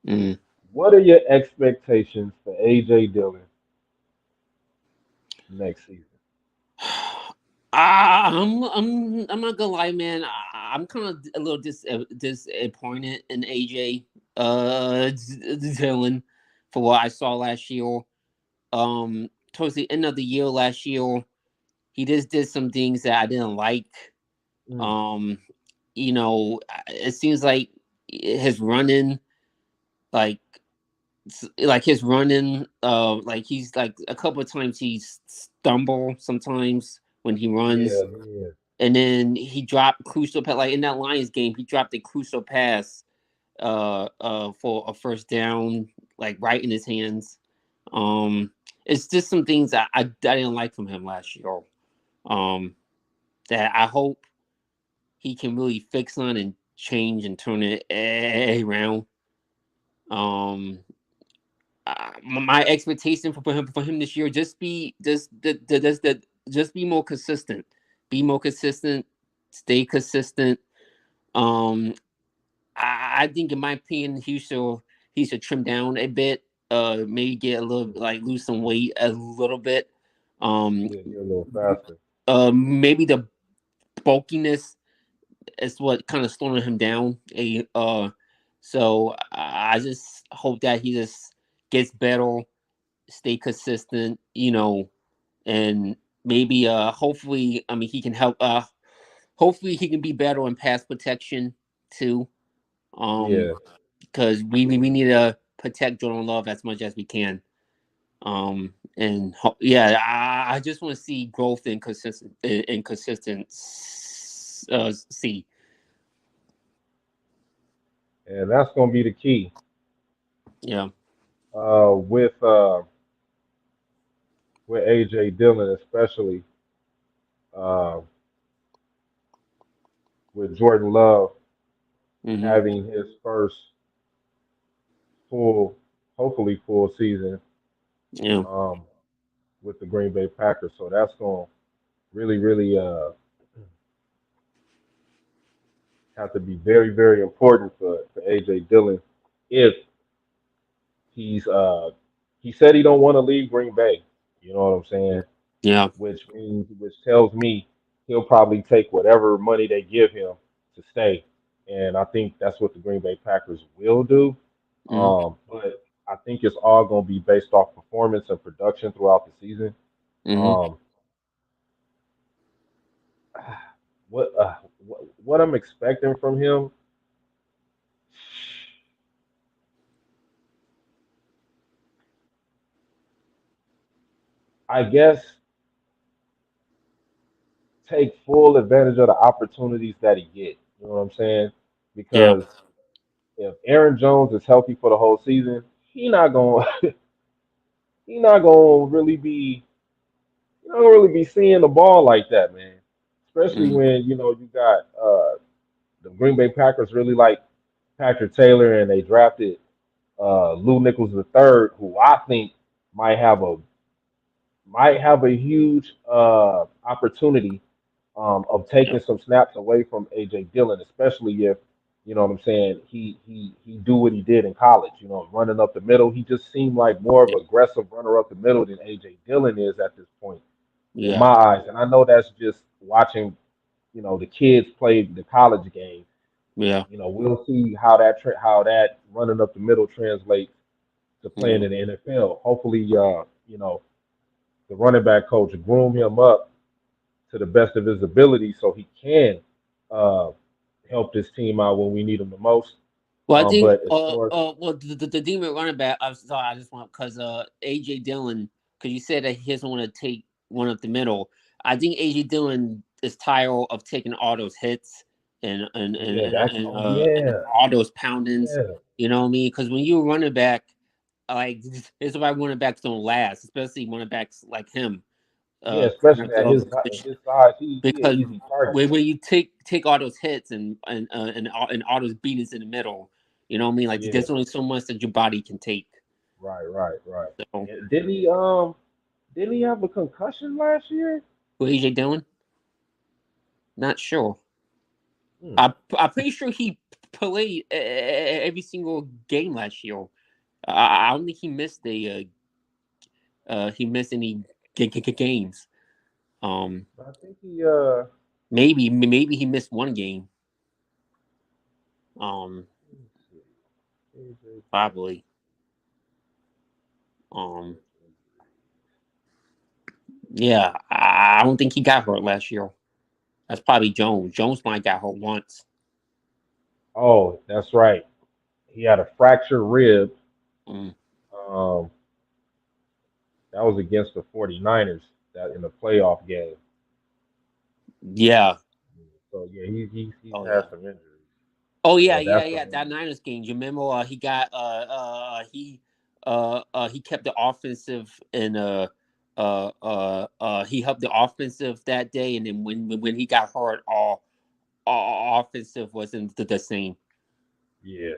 Mm. What are your expectations for AJ Dillon next season? I'm not gonna lie, man. I'm kind of a little disappointed in AJ Dillon for what I saw last year. Towards the end of the year last year, he just did some things that I didn't like. Mm, Um, it seems like his running, like like his running, like he's like a couple of times he stumble sometimes when he runs, yeah, yeah, and then he dropped crucial pass. Like in that Lions game, he dropped a crucial pass, for a first down, like right in his hands. Um, it's just some things I didn't like from him last year. Um, that I hope he can really fix on and change and turn it around. Um, my expectation for him this year just be just be more consistent, be more consistent, stay consistent. Um, I think in my opinion he should trim down a bit. Maybe get a little like lose some weight a little bit. Um, yeah, get a little faster. maybe the bulkiness is what kind of slowing him down. So I just hope that he just gets better, stay consistent, and maybe hopefully I mean he can help. Hopefully he can be better in pass protection too. Um, Yeah, because we need to protect Jordan Love as much as we can. Yeah, I just want to see growth and consistent see. and that's gonna be the key Yeah. uh, with uh, with AJ Dillon, especially uh, with Jordan Love Mm-hmm. having his first full, hopefully full season Yeah. um, with the Green Bay Packers. So that's going to really, really have to be very, very important for AJ Dillon if he's he said he don't want to leave Green Bay. You know what I'm saying? Yeah. Which tells me he'll probably take whatever money they give him to stay. And I think that's what the Green Bay Packers will do. Mm-hmm. But I think it's all going to be based off performance and production throughout the season. Mm-hmm. Um, what I'm expecting from him, I guess, take full advantage of the opportunities that he get. You know what I'm saying? Yeah. Because if Aaron Jones is healthy for the whole season, he not going. he not gonna really be you not gonna really be seeing the ball like that, man. Especially Mm, when you got the Green Bay Packers really like Patrick Taylor, and they drafted Lou Nichols III, who I think might have a might have a huge opportunity of yeah, taking some snaps away from AJ Dillon, especially if what I'm saying he do what he did in college, running up the middle. He just seemed like more of yeah, an aggressive runner up the middle than AJ Dillon is at this point, in yeah, my eyes. And I know that's just watching, the kids play the college game. yeah. We'll see how that running up the middle translates to playing Mm. in the NFL. Hopefully, the running back coach groom him up to the best of his ability so he can uh, help this team out when we need him the most. Well, I think, But as far as well, the demon running back. I'm sorry, I just want because AJ Dillon, because you said that he doesn't want to take one up the middle. I think AJ Dillon is tired of taking all those hits yeah, that's oh and yeah, all those poundings. yeah, You know what I mean? Because when you're running back, like it's why running backs don't last, especially running backs like him, yeah. coming Especially up to all at his size, he an because easy target. when you take all those hits and all those beatings in the middle, you know what I mean? Like Yeah, there's only so much that your body can take. right. So And didn't he have a concussion last year? with AJ Dillon, not sure. Hmm. I'm pretty sure he played every single game last year. I don't think he missed he missed any games. Um, I think maybe he missed one game. Um, let me see. AJ Dillon probably. Um, missed injury. yeah, I don't think he got hurt last year. That's probably Jones. Jones might got hurt once. Oh, that's right. He had a fractured rib. Mm, Um, that was against the 49ers that in the playoff game. yeah. So yeah, he's Oh had yeah. some injuries. Oh yeah, Yeah, yeah, that's the yeah. That one. Niners game. You remember? He kept the offensive and he helped the offensive that day, and then when he got hurt, all offensive wasn't the same. Yeah,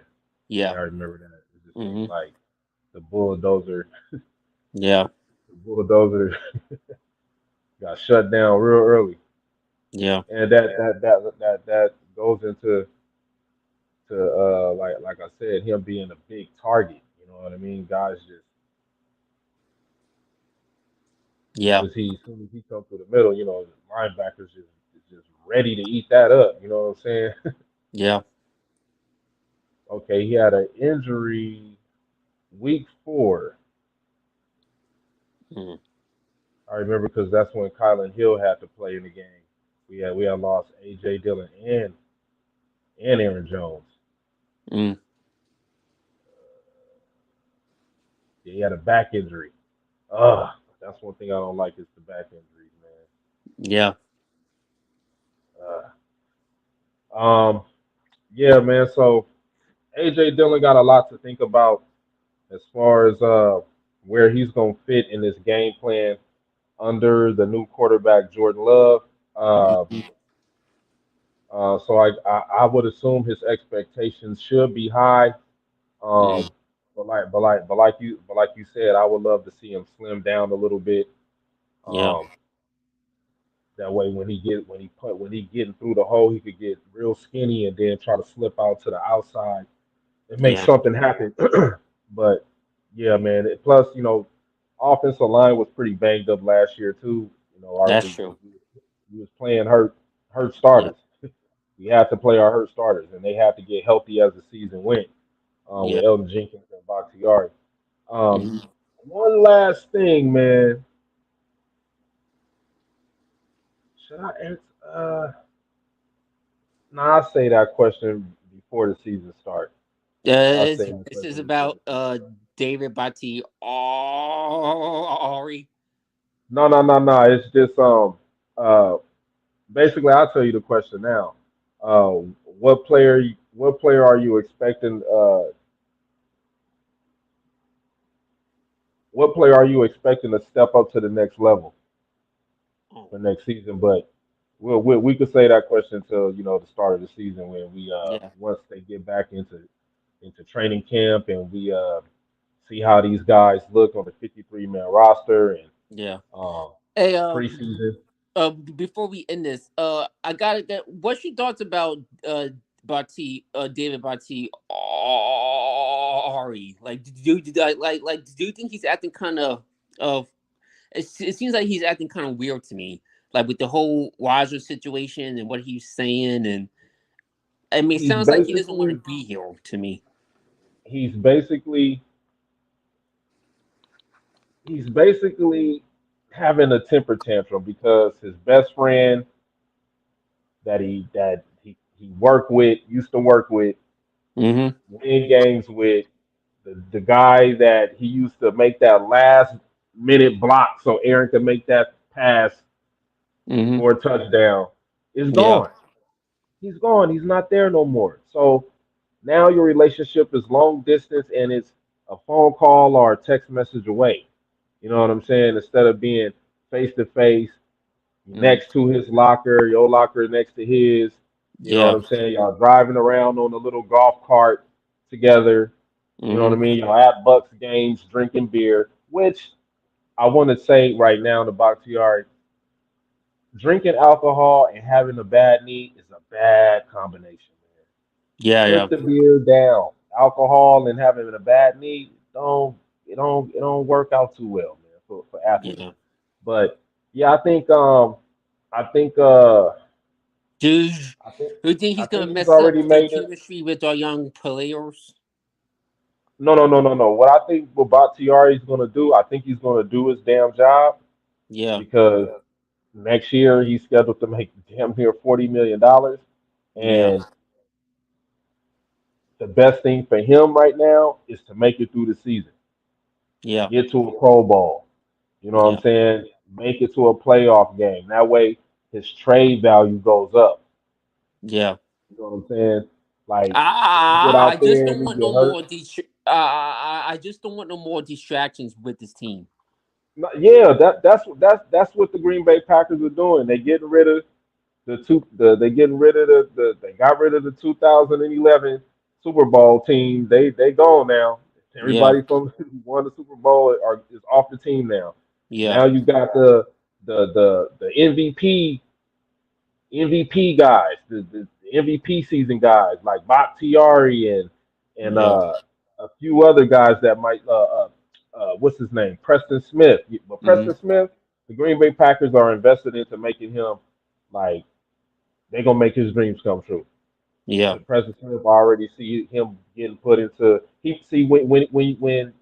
Yeah. yeah, I remember that. It just seemed Hmm. like the bulldozer, Yeah. the bulldozer got shut down real early, Yeah. and that goes into like I said, him being a big target. You know what I mean? Guys just Yeah. soon as he comes through the middle, linebackers just ready to eat that up. You know what I'm saying? Yeah. Okay, he had an injury week 4. Mm, I remember because that's when Kylan Hill had to play in the game. We had lost AJ Dillon and Aaron Jones. mm, Yeah, he had a back injury. Ugh, that's one thing I don't like is the back injuries, yeah. man. Yeah, man. So AJ Dillon got a lot to think about as far as where he's gonna fit in this game plan under the new quarterback Jordan Love. Uh, Mhm. so I would assume his expectations should be high. Mm, Um, but like you said, I would love to see him slim down a little bit. yeah. Um, that way, when he getting through the hole, he could get real skinny and then try to slip out to the outside and make Yeah. something happen. But yeah, man. Plus, offensive line was pretty banged up last year too. That's We, true. we was playing hurt Yeah. starters. We had to play our hurt starters, and they had to get healthy as the season went. Yeah. With Elton Jenkins and Bakhtiari. Um, Hmm. one last thing, man. Should I answer? Nah, I'll say that question before the season starts. I'll say that This is question before about the season starts. David Bati Ari. No. It's just uh basically I'll tell you the question now. Uh, what player are you expecting? what player are you expecting to step up to the next level Oh, for next season? But we could say that question until the start of the season when we yeah, once they get back into training camp and we see how these guys look on the 53-man roster and yeah. um, Hey, preseason. before we end this, I gotta get what's your thoughts about David Bati Ari? Like, do you think he's acting kind of it seems like he's acting kind of weird to me, like with the whole Roger situation and what he's saying, and I mean, it He's sounds like he doesn't want to basically be here to me. he's basically he's basically having a temper tantrum because his best friend that he worked with, used to work with, Mm-hmm. win games with, the guy that he used to make that last minute block so Aaron could make that pass Mm-hmm. for a touchdown, is Yeah. gone. He's gone. He's not there no more. So now your relationship is long distance and it's a phone call or a text message away. You know what I'm saying? Instead of being face to face, Mm-hmm. next to his locker, your locker next to his. You know what Yeah. I'm saying? Y'all driving around on a little golf cart together. You know what I Mm-hmm. mean? Y'all at Bucks games, drinking beer, which I want to say right now in the box yard, drinking alcohol and having a bad knee is a bad combination, man. Yeah. Yeah. Put the beer down. Alcohol and having a bad knee don't work out too well, man, for athletes. Yeah. But yeah, I think Do I think you think I he's gonna think he's mess up already the made it. chemistry with our young players? No, no, no, no, no. What I think what Bakhtiari is going to do, I think he's going to do his damn job Yeah. because next year he's scheduled to make damn near $40 million, Yeah. and the best thing for him right now is to make it through the season, Yeah. get to a Pro Bowl. You know what I'm Yeah. saying? Make it to a playoff game. That way his trade value goes up. Yeah. You know what I'm saying? Like if you get I out just there don't and you want no get more hurt. I just don't want no more distractions with this team. Yeah, that's what the Green Bay Packers are doing. They getting rid of they getting rid of they got rid of the 2011 Super Bowl team. They gone now. Yeah. Everybody from who won the Super Bowl is off the team now. Yeah. Now you got the MVP guys, the MVP season guys like Bakhtiari and Yeah. a few other guys that might what's his name, Preston Smith. But Hmm. Preston Smith, the Green Bay Packers are invested into making him like they're gonna make his dreams come true. Yeah. Because Preston Smith, I already see him getting put into. He see when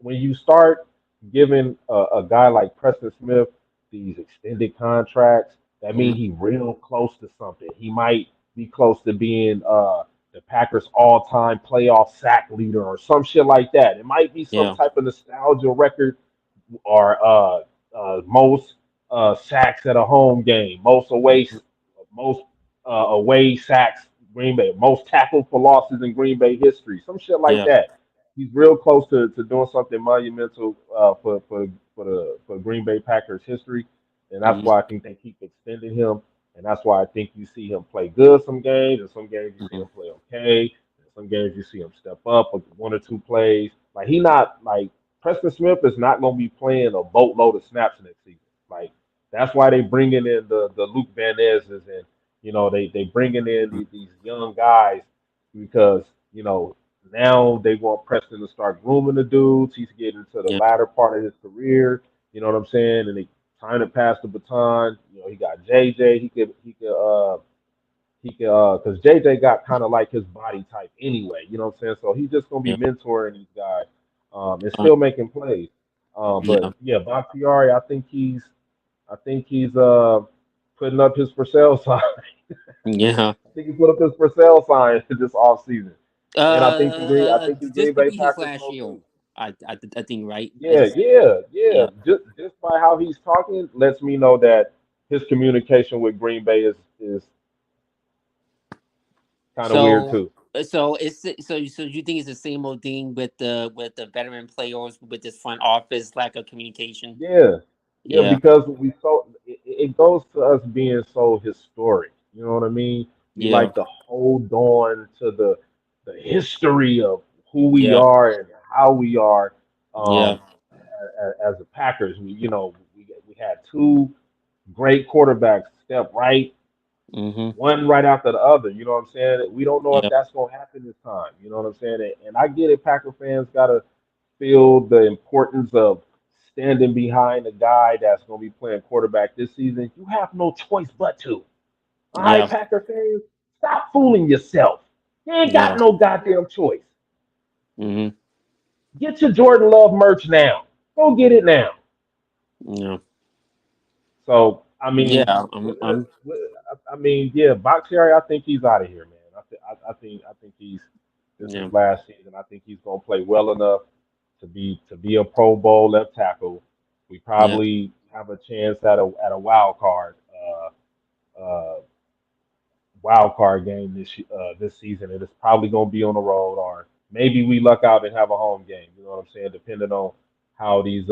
you start giving a guy like Preston Smith these extended contracts, that Hmm. means he real close to something. He might be close to being the Packers' all-time playoff sack leader or some shit like that. It might be some Yeah. type of nostalgia record or most sacks at a home game, Hmm. most away sacks Green Bay, most tackles for losses in Green Bay history, some shit like Yeah. that. He's real close to doing something monumental for Green Bay Packers history, and that's Hmm. why I think they keep extending him, and that's why I think you see him play good some games, and some games you see Hmm. him play okay, and some games you see him step up with one or two plays. Like he not like Preston Smith is not going to be playing a boatload of snaps next season. Like that's why they bringing in the Luke Van Nez's and they bringing in these young guys because now they want Preston to start grooming the dudes. He's getting to the Yeah. latter part of his career. You know what I'm saying? And they trying to pass the baton. He got JJ. He could because JJ got kind of like his body type anyway. You know what I'm saying? So he's just gonna be Yeah. mentoring these guys, and Uh, still making plays. But yeah. yeah, Bakhtiari, I think he's putting up his for sale sign. Yeah. I think he put up his for sale sign this off season, and I think the This Green could Bay be his Packers last will year. too. I think right. I Yeah, just yeah, yeah. yeah. Just by how he's talking lets me know that his communication with Green Bay is kind of weird So too. So you think it's the same old thing with the veteran players with this front office lack of communication? Yeah, yeah, Yeah, because it goes to us being so historic. You know what I mean? We yeah, like to hold on to the history of who we yeah, are and how we are. yeah. Um, as the Packers, we had two great quarterbacks step right, Mm-hmm. one right after the other. You know what I'm saying? We don't know if Yeah, that's gonna happen this time. You know what I'm saying? And I get it. Packer fans gotta feel the importance of standing behind a guy that's gonna be playing quarterback this season. You have no choice but to. All right, yeah, Packer fans, stop fooling yourself. You ain't yeah. got no goddamn choice. Mm-hmm. Get your Jordan Love merch now. Go get it now. Yeah, So I mean, yeah. I mean, yeah, Bakhtiari, I think he's out of here, man. I think he's this is Yeah, last season. I think he's gonna play well enough to be a Pro Bowl left tackle. We yeah, probably have a chance at a wild card wild card game this season, and it's probably going to be on the road, or maybe we luck out and have a home game. You know what I'm saying? Depending on how these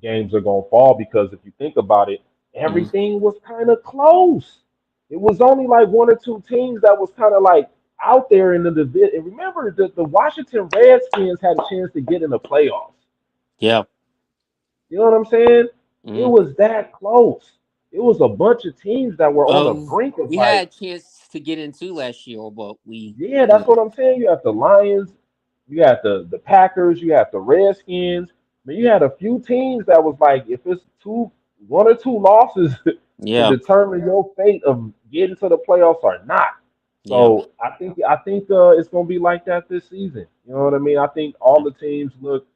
games are going to fall, because if you think about it, mm, everything was kind of close. It was only like one or two teams that was kind of like out there in the division. And remember, the Washington Redskins had a chance to get in the playoffs. yeah. You know what I'm saying? It Mm. was that close. It was a bunch of teams that were on the brink of We like, had a chance to get into last year, but yeah, we that's what I'm saying. You have the Lions, you had the Packers, you had the Redskins. I mean, you had a few teams that was like, if it's one or two losses can yeah, determine your fate of getting to the playoffs or not. yeah, So I think it's gonna be like that this season. You know what I mean? I think all the teams look.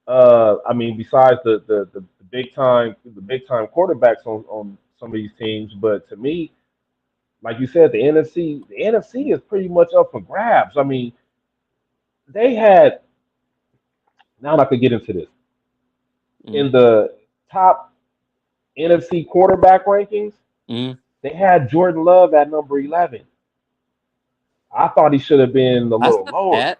I mean, besides the big time quarterbacks on some of these teams, but to me, like you said, the NFC is pretty much up for grabs. I mean, they had now I could get into this mm, in the top NFC quarterback rankings. mm. They had Jordan Love at number 11. I thought he should have been a That's little not lower. bad.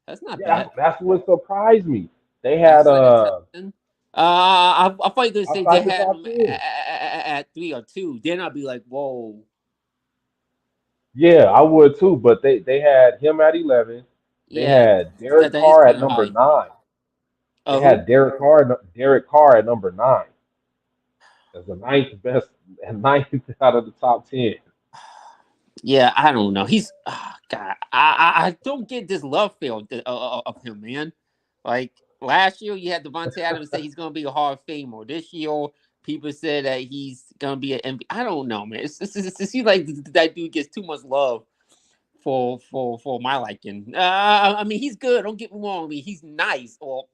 That's not Yeah, bad. that's what surprised me. They had Outside the top 10. I thought you were gonna say they outside the had top them 10. at 3 or 2. Then I'd be like, whoa, Yeah, I would too, but they had him at 11. They yeah, had Derek that is Carr at kind of number high. 9. They Who? had Derek Carr at number 9 as the ninth best and ninth out of the top 10. Yeah, I don't know. He's God. I don't get this love feel of him, man. Like last year, you had Devontae Adams say he's gonna be a Hall of Famer. This year, people said that he's gonna be an MVP. I don't know, man. It seems like that dude gets too much love for my liking. I mean, he's good. Don't get me wrong. I mean, he's nice or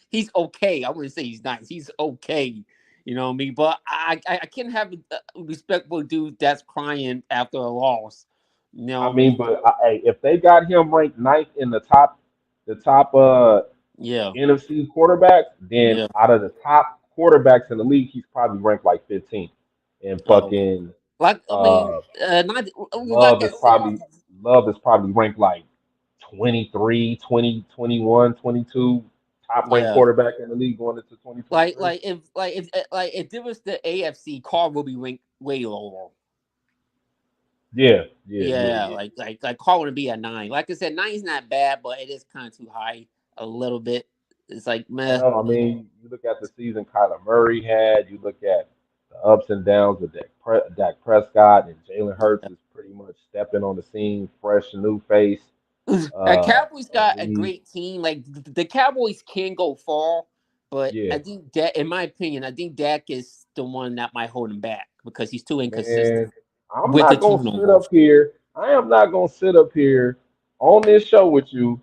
he's okay. I wouldn't say he's nice. He's okay. You know what I mean? But I can't have a respectful dude that's crying after a loss. You know I what I mean, mean? but hey, if they got him ranked ninth in the top Yeah, NFC quarterbacks, then yeah. out of the top quarterbacks in the league, he's probably ranked like 15th. And Oh, fucking like I mean, uh, not like Love I is said. probably Love is probably ranked like 23, 20, 21, 22, top ranked Yeah, quarterback in the league going into 2023. like if there was the AFC, Carr will be ranked way lower. Yeah, yeah, yeah, Yeah, yeah. like Carl would be at 9. Like I said, 9's not bad, but it is kind of too high a little bit. It's like meh. Well, I mean, you look at the season Kyler Murray had, you look at the ups and downs of Dak Prescott, and Jalen Hurts is pretty much stepping on the scene, fresh, new face. Cowboys Of got a the great team. Like the Cowboys can go far, but I Yeah, think that, in my opinion, I think Dak is the one that might hold him back because he's too inconsistent man, I'm with the not gonna sit up turnovers. here. I am not gonna sit up here on this show with you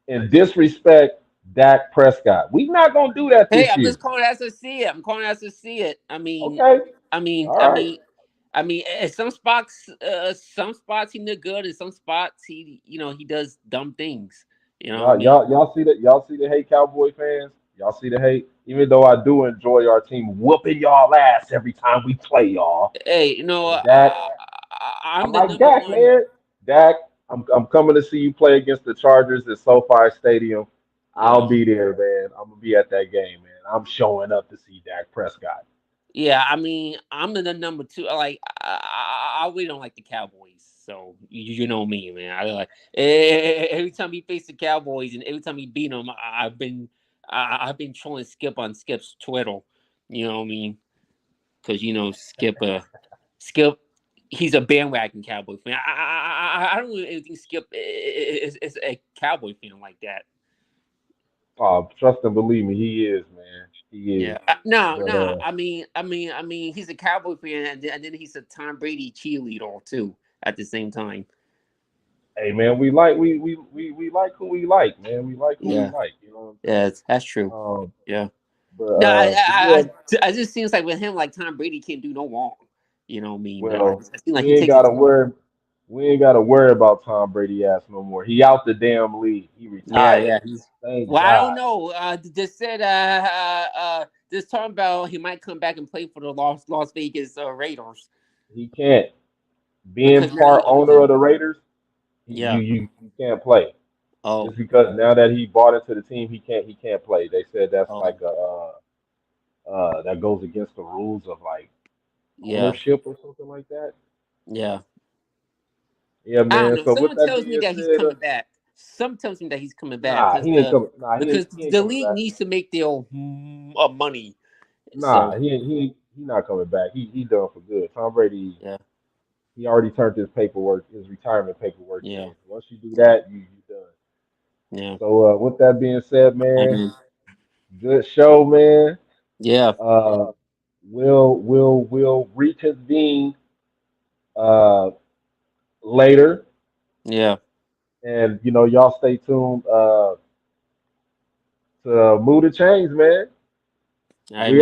and disrespect Dak Prescott. We not gonna do that Hey, this I'm year. just calling it as I see it. I'm calling it as I see it. Okay, I mean, all I right. mean, at some spots he look good, and some spots he does dumb things. You know what I mean? Y'all see that? Y'all see the hate, Cowboy fans? Y'all see the hate? Even though I do enjoy our team whooping y'all ass every time we play y'all. Hey, And Dak, I I'm the like number Dak, one. man. Dak. I'm coming to see you play against the Chargers at SoFi Stadium. I'll Yeah. be there, man. I'm gonna be at that game, man. I'm showing up to see Dak Prescott. Yeah, I mean, I'm in the number two. Like, I really don't like the Cowboys, so you know me, man. I like every time he faced the Cowboys and every time he beat them, I've been trolling Skip on Skip's Twitter. You know what I mean? Because Skip, he's a bandwagon Cowboy fan. I don't really think Skip is a Cowboy fan like that. Oh, trust and believe me, he is, man. He is. Yeah, no, But no. I mean, he's a Cowboy fan, and then he's a Tom Brady cheerleader too at the same time. hey, man, we like who we like, man. We like who we Yeah, like. You know what I'm yeah, saying? that's true. Um, Yeah. but No, yeah, I just seems like with him, like Tom Brady can't do no wrong. You know what I mean? well, It seems like we he ain't takes his. gotta worry. We ain't gotta worry about Tom Brady ass no more. He out the damn league. He Yeah, retired. yeah. He's. Thank Well, I don't God. know. Just said just talking about he might come back and play for the Las Vegas Raiders He can't. Being because now part he owner owns. of the Raiders, Yeah. you can't play. Oh. Just because now that he bought into the team, he can't play. They said that's like Oh. a that goes against the rules of like Yeah. ownership or something like that. Yeah. Yeah, I don't man. know. So with Someone that tells me being that he's said, coming back. Some tells me that he's coming back nah, he ain't coming. Nah, because he ain't the coming league back. needs to make their money. Nah, So he not coming back. He done for good. Tom Brady, yeah, he already turned his retirement paperwork in. yeah, Once you do that, you done. yeah. So with that being said, man, Mhm. good show, man. Yeah, Uh, we'll reconvene uh later, yeah. and y'all stay tuned to Mood and Change, man. All right, We